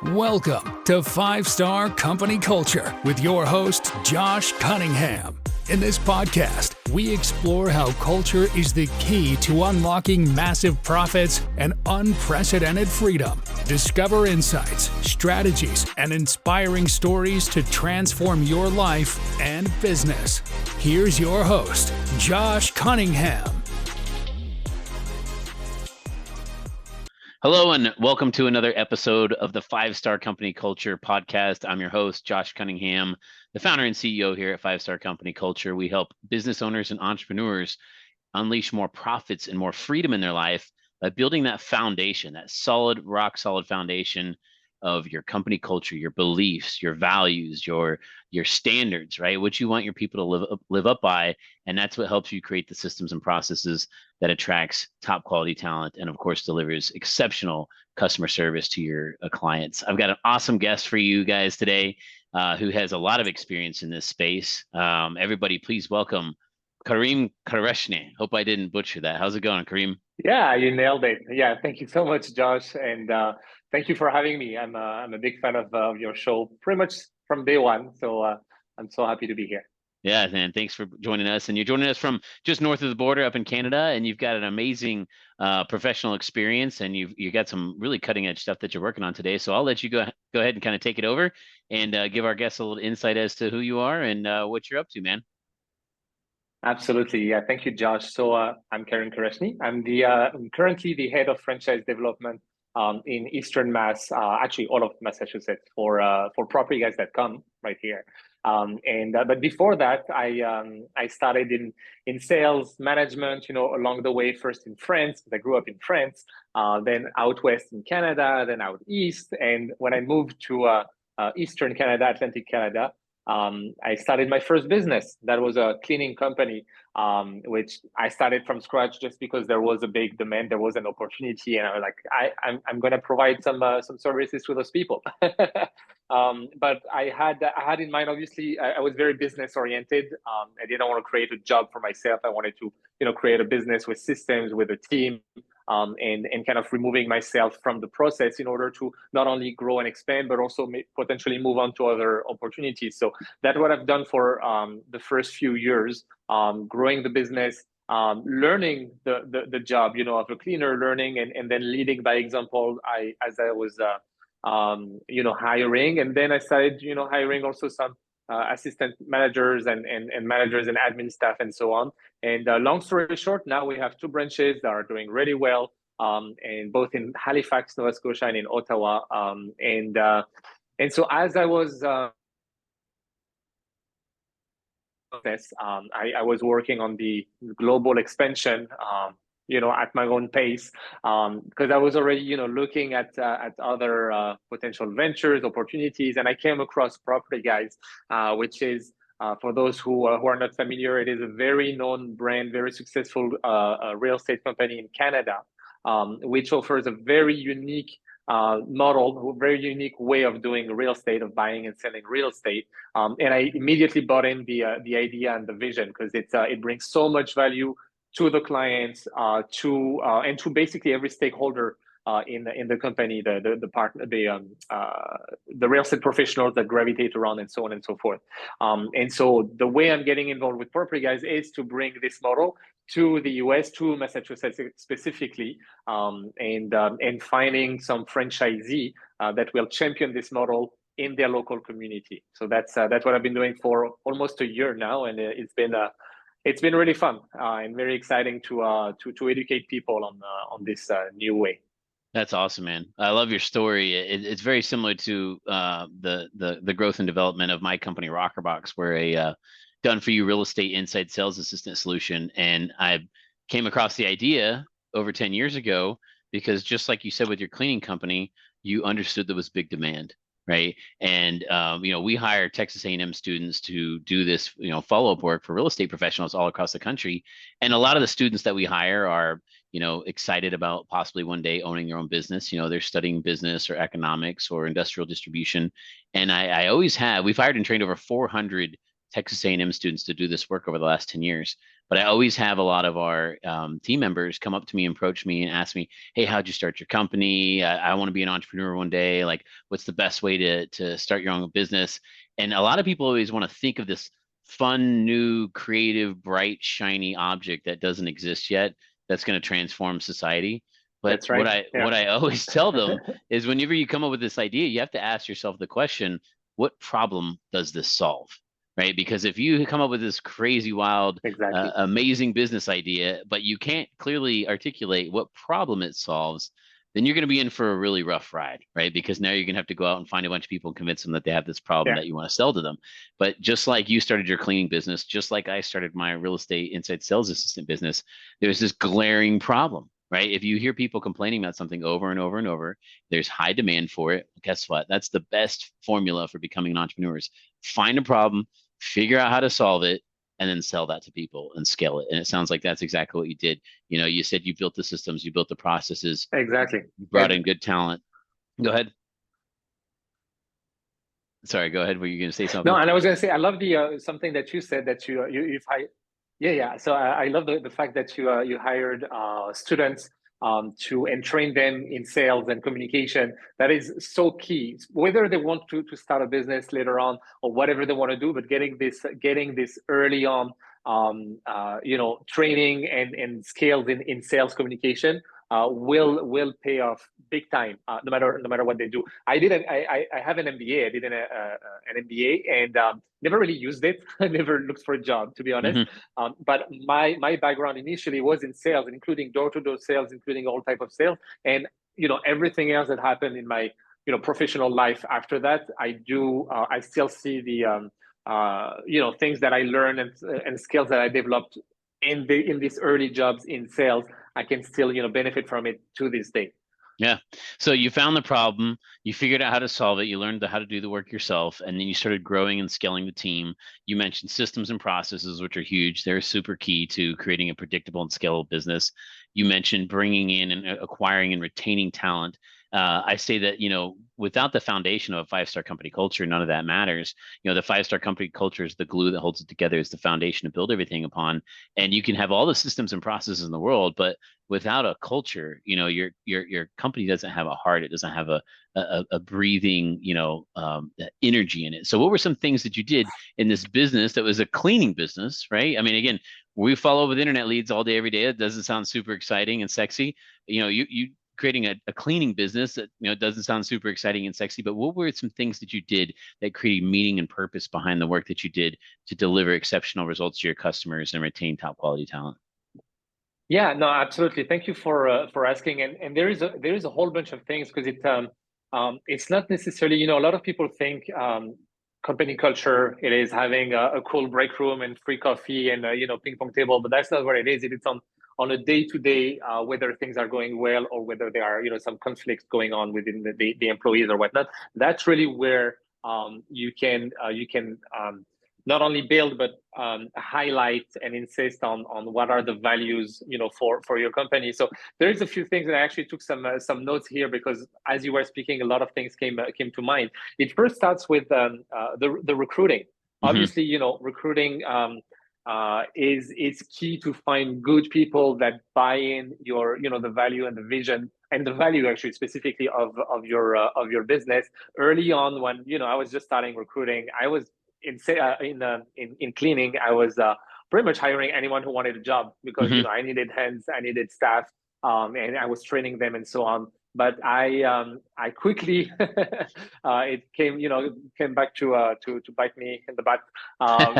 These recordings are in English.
Welcome to 5-Star Company Culture with your host, Josh Cunningham. In this podcast, we explore how culture is the key to unlocking massive profits and unprecedented freedom. Discover insights, strategies, and inspiring stories to transform your life and business. Here's your host, Josh Cunningham. Hello and welcome to another episode of the 5-Star Company Culture podcast. I'm your host, Josh Cunningham, the founder and CEO here at 5-Star Company Culture. We help business owners and entrepreneurs unleash more profits and more freedom in their life by building that foundation, that solid, rock solid foundation of your company culture, your beliefs, your values, your standards, right? What you want your people to live up by. And that's what helps you create the systems and processes that attracts top quality talent and of course delivers exceptional customer service to your clients. I've got an awesome guest for you guys today who has a lot of experience in this space. Everybody please welcome Karim Kerachni. Hope I didn't butcher that. How's it going, Karim? Yeah, you nailed it. Yeah, thank you so much, Josh, and thank you for having me. I'm a big fan of your show, pretty much from day one. So I'm so happy to be here. Yeah, man. Thanks for joining us. And you're joining us from just north of the border up in Canada, and you've got an amazing professional experience, and you got some really cutting edge stuff that you're working on today. So I'll let you go ahead and kind of take it over and give our guests a little insight as to who you are and what you're up to, man. Absolutely. Yeah. Thank you, Josh. So I'm Karim Kerachni. I'm currently the head of franchise development in Eastern Mass, actually all of Massachusetts for property guys that come right here. But before that, I started in sales management, along the way, first in France, because I grew up in France, then out west in Canada, then out east. And when I moved to Eastern Canada, Atlantic Canada, I started my first business. That was a cleaning company, which I started from scratch just because there was a big demand, there was an opportunity, and I was like, I'm going to provide some services to those people. But I had in mind, obviously, I was very business oriented. I didn't want to create a job for myself. I wanted to, create a business with systems, with a team. And kind of removing myself from the process in order to not only grow and expand, but also potentially move on to other opportunities. So that's what I've done for the first few years, growing the business, learning the job, of a cleaner, learning and then leading by example. As I was, hiring, and then I started, hiring also some assistant managers and managers and admin staff and so on. And long story short, now we have 2 branches that are doing really well, and both in Halifax, Nova Scotia, and in Ottawa. And so as I was I was working on the global expansion, at my own pace, because I was already, looking at other potential ventures, opportunities, and I came across Property Guys, which is, for those who are not familiar, it is a very known brand, very successful real estate company in Canada, which offers a very unique model, a very unique way of doing real estate, of buying and selling real estate. And I immediately bought in the idea and the vision, because it brings so much value to the clients, and to basically every stakeholder in the company, the partner, the real estate professionals that gravitate around, and so on and so forth. And so the way I'm getting involved with Property Guys is to bring this model to the US, to Massachusetts specifically, and finding some franchisee that will champion this model in their local community. So that's what I've been doing for almost a year now, and it's been really fun and very exciting to educate people on this new way. That's awesome, man. I love your story. It's very similar to the growth and development of my company, Rockerbox, where a done for you real estate inside sales assistant solution. And I came across the idea over 10 years ago because, just like you said with your cleaning company, you understood there was big demand. Right. And, we hire Texas A&M students to do this, follow-up work for real estate professionals all across the country. And a lot of the students that we hire are, excited about possibly one day owning their own business. They're studying business or economics or industrial distribution. And I always have, we've hired and trained over 400 Texas A&M students to do this work over the last 10 years. But I always have a lot of our team members come up to me and approach me and ask me, hey, how'd you start your company? I want to be an entrepreneur one day. Like, what's the best way to start your own business? And a lot of people always want to think of this fun, new, creative, bright, shiny object that doesn't exist yet that's going to transform society. But That's right. what I always tell them is whenever you come up with this idea, you have to ask yourself the question, what problem does this solve? Right? Because if you come up with this crazy, wild, Exactly. amazing business idea, but you can't clearly articulate what problem it solves, then you're going to be in for a really rough ride, right? Because now you're going to have to go out and find a bunch of people and convince them that they have this problem that you want to sell to them. But just like you started your cleaning business, just like I started my real estate inside sales assistant business, there's this glaring problem, right? If you hear people complaining about something over and over and over, there's high demand for it. Guess what? That's the best formula for becoming an entrepreneur is find a problem, figure out how to solve it, and then sell that to people and scale it. And it sounds like that's exactly what you did. You know, you said you built the systems, you built the processes. Exactly. You brought in good talent. Go ahead. Sorry, go ahead. Were you going to say something? No, and I was going to say, I love the something that you said that you've hired. Yeah. So I love the fact that you hired students and train them in sales and communication. That is so key. Whether they want to start a business later on or whatever they want to do, but getting this early on, training and skills in sales communication will pay off big time, no matter what they do. I have an MBA. I did an MBA and never really used it. I never looked for a job, to be honest. But my background initially was in sales, including door-to-door sales, including all type of sales, and everything else that happened in my professional life after that. I still see the things that I learned and skills that I developed in these early jobs in sales. I can still benefit from it to this day. Yeah. So you found the problem, you figured out how to solve it, you learned how to do the work yourself, and then you started growing and scaling the team. You mentioned systems and processes, which are huge. They're super key to creating a predictable and scalable business. You mentioned bringing in and acquiring and retaining talent. I say that, without the foundation of a five-star company culture, none of that matters. The five-star company culture is the glue that holds it together, is the foundation to build everything upon. And you can have all the systems and processes in the world, but without a culture, your company doesn't have a heart. It doesn't have a breathing, energy in it. So what were some things that you did in this business that was a cleaning business, right? I mean, again, we follow with internet leads all day, every day. It doesn't sound super exciting and sexy. You creating a cleaning business that doesn't sound super exciting and sexy, but what were some things that you did that created meaning and purpose behind the work that you did to deliver exceptional results to your customers and retain top quality talent? Yeah, no, absolutely. Thank you for asking. And there is a whole bunch of things, because it's not necessarily, a lot of people think company culture, it is having a cool break room and free coffee and ping pong table, but that's not what it is. It's on a day-to-day, whether things are going well or whether there are some conflicts going on within the employees or whatnot. That's really where you can not only build but highlight and insist on what are the values for your company. So there's a few things, and I actually took some notes here, because as you were speaking, a lot of things came to mind. It first starts with the recruiting. Obviously, recruiting is key to find good people that buy in your the value and the vision and the value, actually, specifically of your business. Early on, when I was just starting recruiting, I was in cleaning. I was pretty much hiring anyone who wanted a job, because I needed hands, I needed staff, and I was training them and so on. But I quickly it came back to bite me in the butt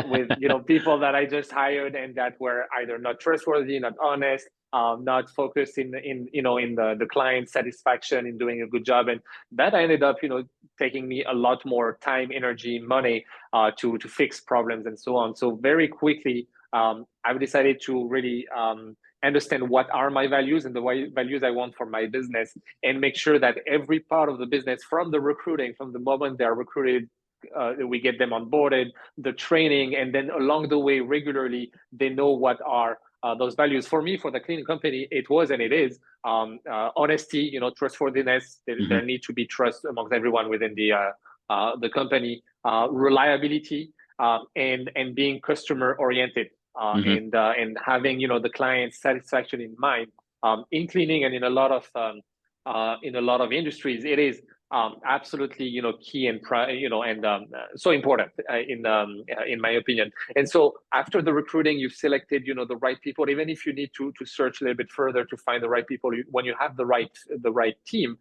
with people that I just hired and that were either not trustworthy, not honest, not focused in the client satisfaction, in doing a good job, and that ended up taking me a lot more time, energy, money to fix problems and so on. So very quickly, I've decided to really understand what are my values and the values I want for my business, and make sure that every part of the business, from the recruiting, from the moment they're recruited, we get them onboarded, the training, and then along the way, regularly, they know what are those values. For me, for the cleaning company, it was and it is honesty, trustworthiness. There need to be trust amongst everyone within the company. Reliability. and being customer oriented, and having, the client satisfaction in mind. In cleaning and in a lot of industries, it is absolutely, key and so important, in my opinion. And so after the recruiting, you've selected, the right people. Even if you need to search a little bit further to find the right people, when you have the right team,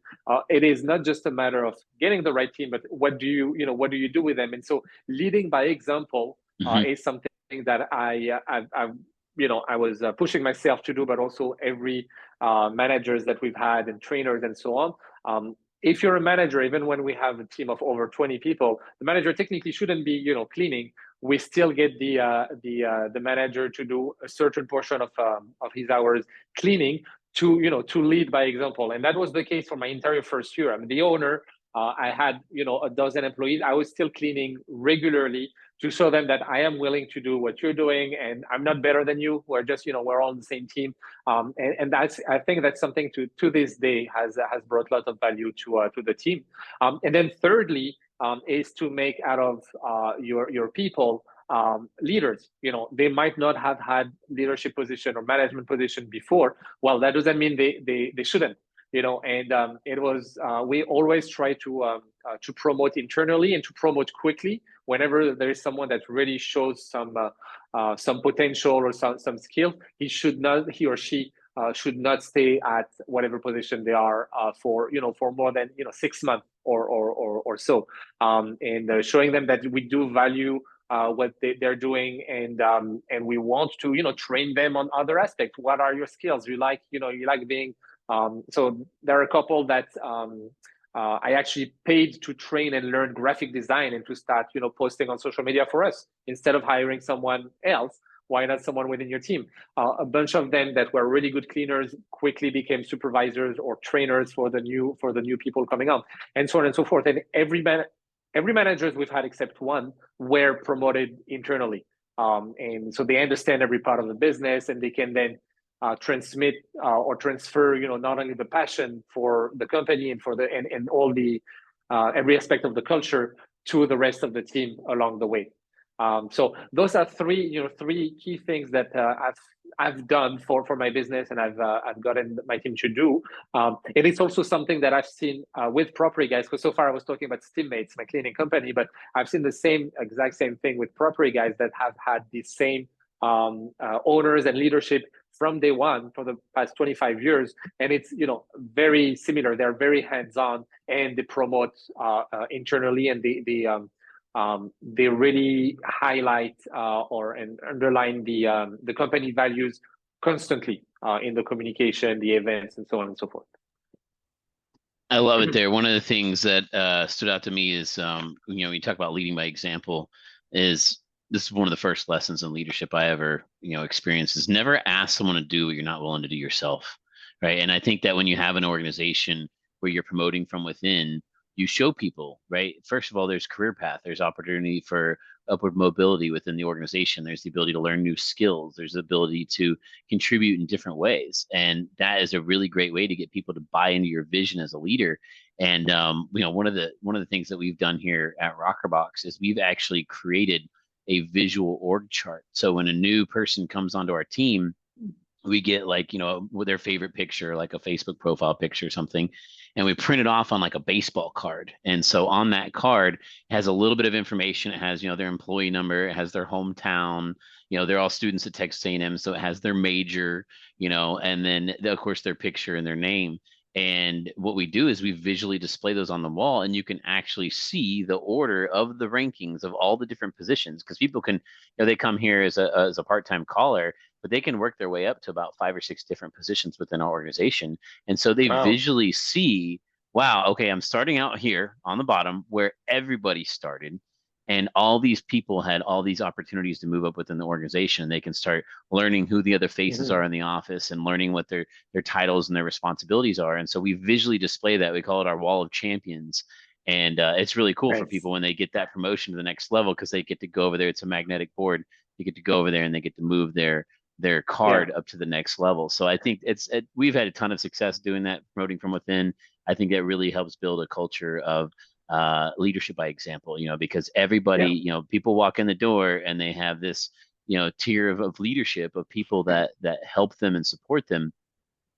it is not just a matter of getting the right team, but what do you do with them? And so leading by example is something that I was pushing myself to do, but also every managers that we've had and trainers and so on. If you're a manager, even when we have a team of over 20 people, the manager technically shouldn't be, cleaning. We still get the manager to do a certain portion of his hours cleaning to lead by example. And that was the case for my entire first year. I'm the owner. I had, a dozen employees. I was still cleaning regularly to show them that I am willing to do what you're doing, and I'm not better than you. We're just, we're all on the same team. And I think that's something to this day has brought a lot of value to the team. And then thirdly, is to make out of your people leaders. They might not have had leadership position or management position before. Well, that doesn't mean they shouldn't. And it was we always try to promote internally and to promote quickly whenever there is someone that really shows some potential or some skill. He or she should not stay at whatever position they are for more than 6 months or so, and showing them that we do value what they're doing, and we want to train them on other aspects. What are your skills? You like being so there are a couple that I actually paid to train and learn graphic design and to start, posting on social media for us instead of hiring someone else. Why not someone within your team? A bunch of them that were really good cleaners quickly became supervisors or trainers for the new people coming on, and so on and so forth. And every managers we've had except one were promoted internally, and so they understand every part of the business, and they can then transmit or transfer, not only the passion for the company and and all the every aspect of the culture to the rest of the team along the way. So those are three key things that I've done for my business, and I've gotten my team to do. It is also something that I've seen with Property Guys, because so far I was talking about Steamates, my cleaning company, but I've seen the exact same thing with Property Guys that have had the same owners and leadership from day one for the past 25 years. And it's, very similar. They're very hands-on, and they promote internally, and they really highlight and underline the company values constantly in the communication, the events, and so on and so forth. I love it there. One of the things that stood out to me is, you talk about leading by example, this is one of the first lessons in leadership I ever, experienced, is never ask someone to do what you're not willing to do yourself. Right. And I think that when you have an organization where you're promoting from within, you show people, right? First of all, there's career path. There's opportunity for upward mobility within the organization. There's the ability to learn new skills. There's the ability to contribute in different ways. And that is a really great way to get people to buy into your vision as a leader. And, one of the things that we've done here at Rockerbox is we've actually created a visual org chart. So when a new person comes onto our team, we get with their favorite picture, like a Facebook profile picture or something, and we print it off on like a baseball card. And so on that card, it has a little bit of information. It has, their employee number, it has their hometown, they're all students at Texas A&M. So it has their major, and then of course their picture and their name. And what we do is we visually display those on the wall, and you can actually see the order of the rankings of all the different positions, because people can, they come here as a part-time caller, but they can work their way up to about 5 or 6 different positions within our organization. And so they visually see, wow, okay, I'm starting out here on the bottom where everybody started. And all these people had all these opportunities to move up within the organization. They can start learning who the other faces are in the office and learning what their titles and their responsibilities are. And so we visually display that. We call it our wall of champions. And it's really cool for people when they get that promotion to the next level, because they get to go over there. It's a magnetic board. You get to go over there and they get to move their card up to the next level. So I think we've had a ton of success doing that, promoting from within. I think that really helps build a culture of leadership by example, because everybody, people walk in the door and they have this, tier of leadership of people that help them and support them.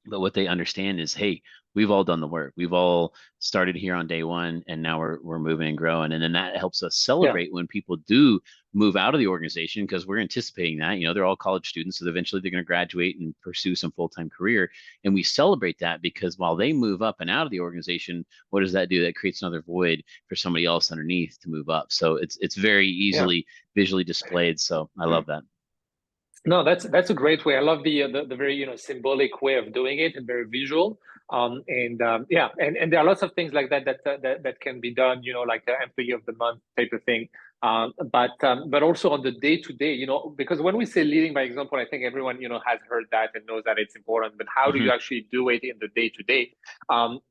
But what they understand is, hey, we've all done the work. We've all started here on day one, and now we're moving and growing. And then that helps us celebrate when people do move out of the organization, because we're anticipating that. They're all college students, so eventually they're going to graduate and pursue some full-time career. And we celebrate that, because while they move up and out of the organization, what does that do? That creates another void for somebody else underneath to move up. So it's very easily visually displayed. So I love that. No, that's a great way. I love the very symbolic way of doing it, and very visual. And there are lots of things like that can be done. Like the employee of the month type of thing. But also on the day to day. Because when we say leading by example, I think everyone has heard that and knows that it's important. But how do you actually do it in the day to day? And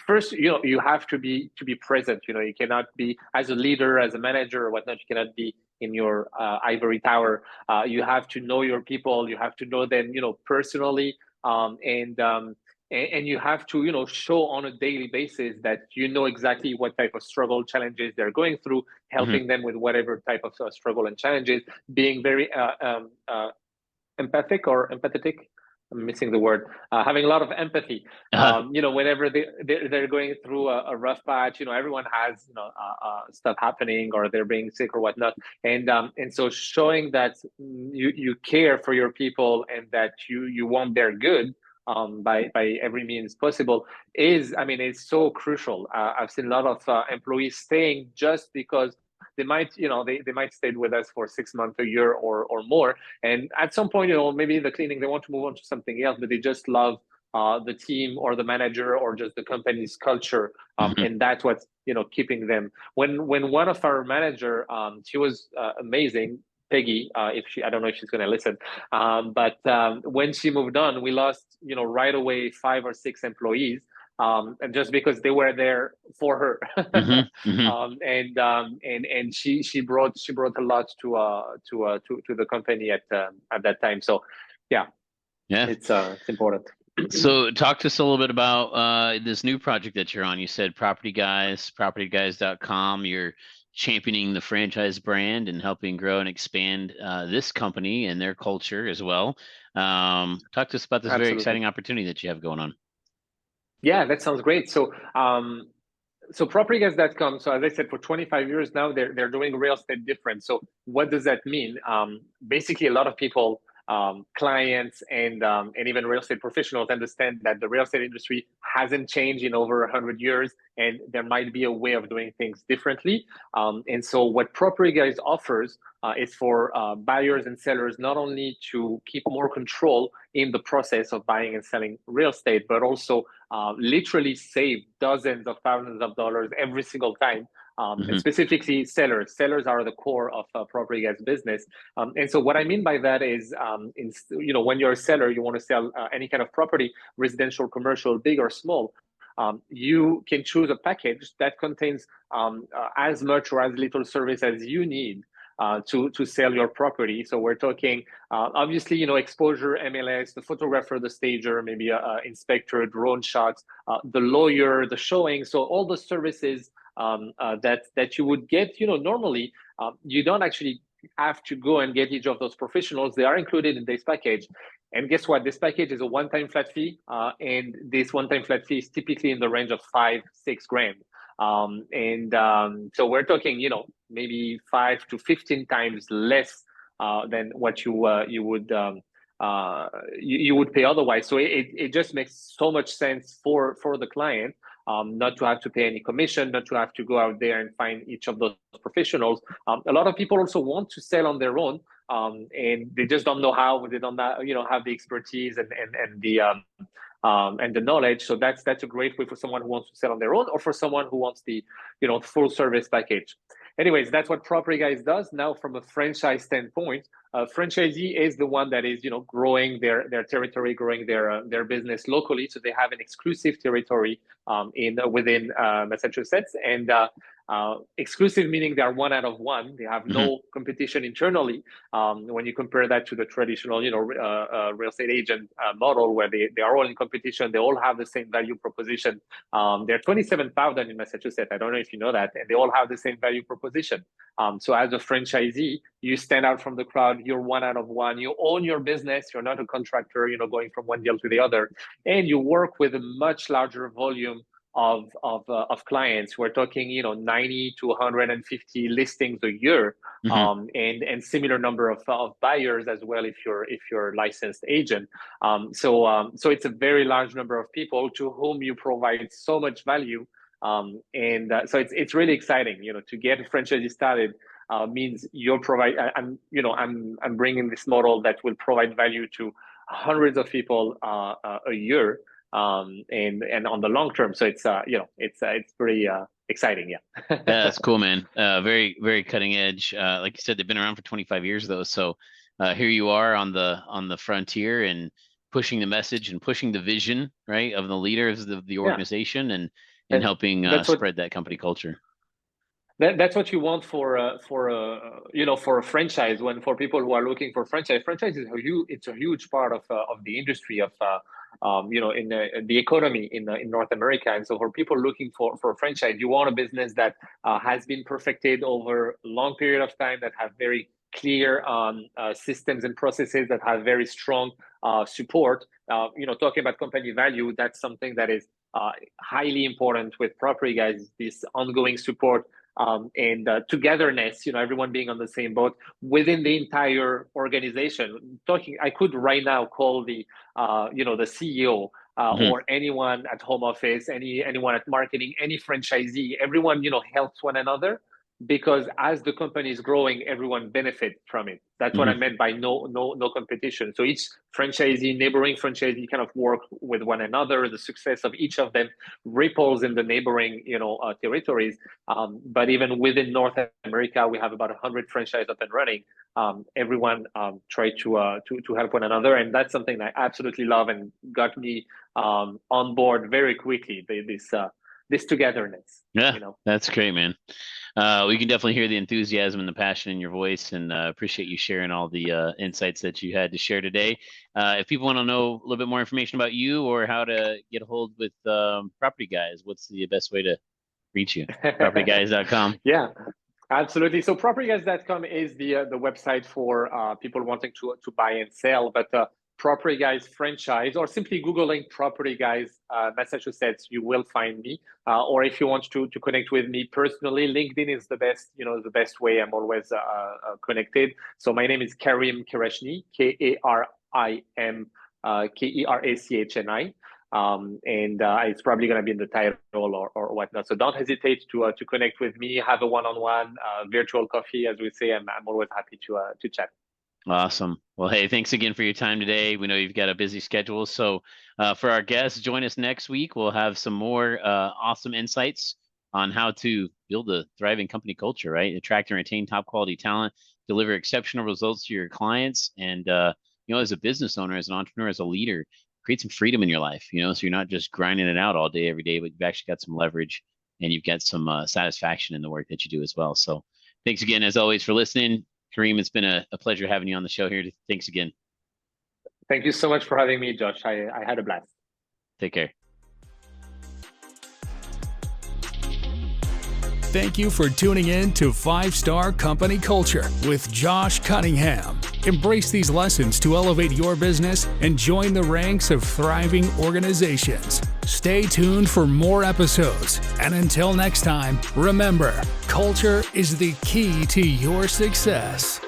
first, you have to be present. You cannot be, as a leader, as a manager or whatnot, you cannot be in your ivory tower. You have to know your people. You have to know them, personally, and you have to, show on a daily basis that exactly what type of struggle, challenges they're going through, helping them with whatever type of struggle and challenges, being very empathic or empathetic. I'm missing the word. Having a lot of empathy. Whenever they're going through a rough patch, everyone has stuff happening, or they're being sick or whatnot, and so showing that you care for your people and that you want their good by every means possible is so crucial. I've seen a lot of employees staying just because they might they might stay with us for 6 months, a year, or more, and at some point maybe the cleaning, they want to move on to something else, but they just love the team or the manager or just the company's culture, and that's what's keeping them. When one of our manager, she was amazing, Peggy, I don't know if she's going to listen, but when she moved on, we lost right away 5 or 6 employees, and just because they were there for her. And she brought a lot to the company at that time. So it's important. So talk to us a little bit about this new project that you're on. You said Property Guys, propertyguys.com. You're championing the franchise brand and helping grow and expand this company and their culture as well. Talk to us about this very exciting opportunity that you have going on. Yeah, that sounds great. So propertyguys.com. So as I said, for 25 years now, they're doing real estate different. So what does that mean? Basically, a lot of people, clients and even real estate professionals, understand that the real estate industry hasn't changed in over 100 years, and there might be a way of doing things differently. And so what Property Guys offers is for buyers and sellers not only to keep more control in the process of buying and selling real estate, but also literally save dozens of thousands of dollars every single time. And specifically sellers are the core of Property Guys business. And so what I mean by that is, when you're a seller, you want to sell any kind of property, residential, commercial, big or small. You can choose a package that contains as much or as little service as you need to sell your property. So we're talking obviously exposure, MLS, the photographer, the stager, maybe inspector, drone shots, the lawyer, the showing. So all the services that you would get normally, you don't actually have to go and get each of those professionals. They are included in this package. And guess what? This package is a one-time flat fee, and this one-time flat fee is typically in the range of $5-6 grand. So we're talking, maybe 5 to 15 times less than what you would pay otherwise. So it just makes so much sense for the client. Not to have to pay any commission, not to have to go out there and find each of those professionals. A lot of people also want to sell on their own, and they just don't know how. They don't have the expertise and the knowledge. So that's a great way for someone who wants to sell on their own, or for someone who wants the full service package. Anyways, that's what Property Guys does. Now, from a franchise standpoint, franchisee is the one that is, growing their territory, growing their business locally. So they have an exclusive territory within Massachusetts, and Exclusive meaning they are one out of one. They have no competition internally. When you compare that to the traditional, real estate agent model, where they are all in competition, they all have the same value proposition. There are 27,000 in Massachusetts. I don't know if you know that, and they all have the same value proposition. So as a franchisee, you stand out from the crowd. You're one out of one. You own your business. You're not a contractor, going from one deal to the other, and you work with a much larger volume of clients. We're talking 90 to 150 listings a year, and similar number of buyers as well if you're a licensed agent. So it's a very large number of people to whom you provide so much value, so it's really exciting. To get a franchisee started means you're I'm bringing this model that will provide value to hundreds of people a year. And on the long term, so it's pretty exciting. Yeah. That's cool, man. Very, very cutting edge. Like you said, they've been around for 25 years though. So here you are on the frontier and pushing the message and pushing the vision, right, of the leaders of the organization, and helping spread that company culture. That's what you want for a franchise. For people who are looking for franchise is it's a huge part of the industry of in the economy in North America. And so for people looking for a franchise, you want a business that has been perfected over a long period of time, that have very clear systems and processes, that have very strong support. Talking about company value, that's something that is highly important with Property Guys, this ongoing support. And togetherness, everyone being on the same boat within the entire organization. I could right now call the CEO or anyone at home office, anyone at marketing, any franchisee, everyone, helps one another, because as the company is growing, everyone benefits from it. That's what I meant by no competition. So each franchisee, neighboring franchisee, kind of work with one another. The success of each of them ripples in the neighboring, territories. But even within North America, we have about 100 franchises up and running. Everyone try to help one another, and that's something I absolutely love and got me on board very quickly. This togetherness. Yeah, that's great, man. We can definitely hear the enthusiasm and the passion in your voice, and appreciate you sharing all the insights that you had to share today. If people want to know a little bit more information about you or how to get a hold with Property Guys, what's the best way to reach you? PropertyGuys.com. Yeah, absolutely. So PropertyGuys.com is the website for people wanting to buy and sell, but Property Guys franchise, or simply Googling Property Guys Massachusetts, you will find me. Or if you want to connect with me personally, LinkedIn is the best way. I'm always connected. So my name is Karim Kerachni, Karim Kerachni. And it's probably going to be in the title or whatnot. So don't hesitate to connect with me, have a one-on-one virtual coffee, as we say. I'm always happy to chat. Awesome. Well, hey, thanks again for your time today. We know you've got a busy schedule. So for our guests, join us next week. We'll have some more awesome insights on how to build a thriving company culture, right? Attract and retain top quality talent, deliver exceptional results to your clients. And, as a business owner, as an entrepreneur, as a leader, create some freedom in your life, so you're not just grinding it out all day, every day, but you've actually got some leverage and you've got some satisfaction in the work that you do as well. So thanks again, as always, for listening. Karim, it's been a pleasure having you on the show here. Thanks again. Thank you so much for having me, Josh. I had a blast. Take care. Thank you for tuning in to 5-Star Company Culture with Josh Cunningham. Embrace these lessons to elevate your business and join the ranks of thriving organizations. Stay tuned for more episodes. And until next time, remember, culture is the key to your success.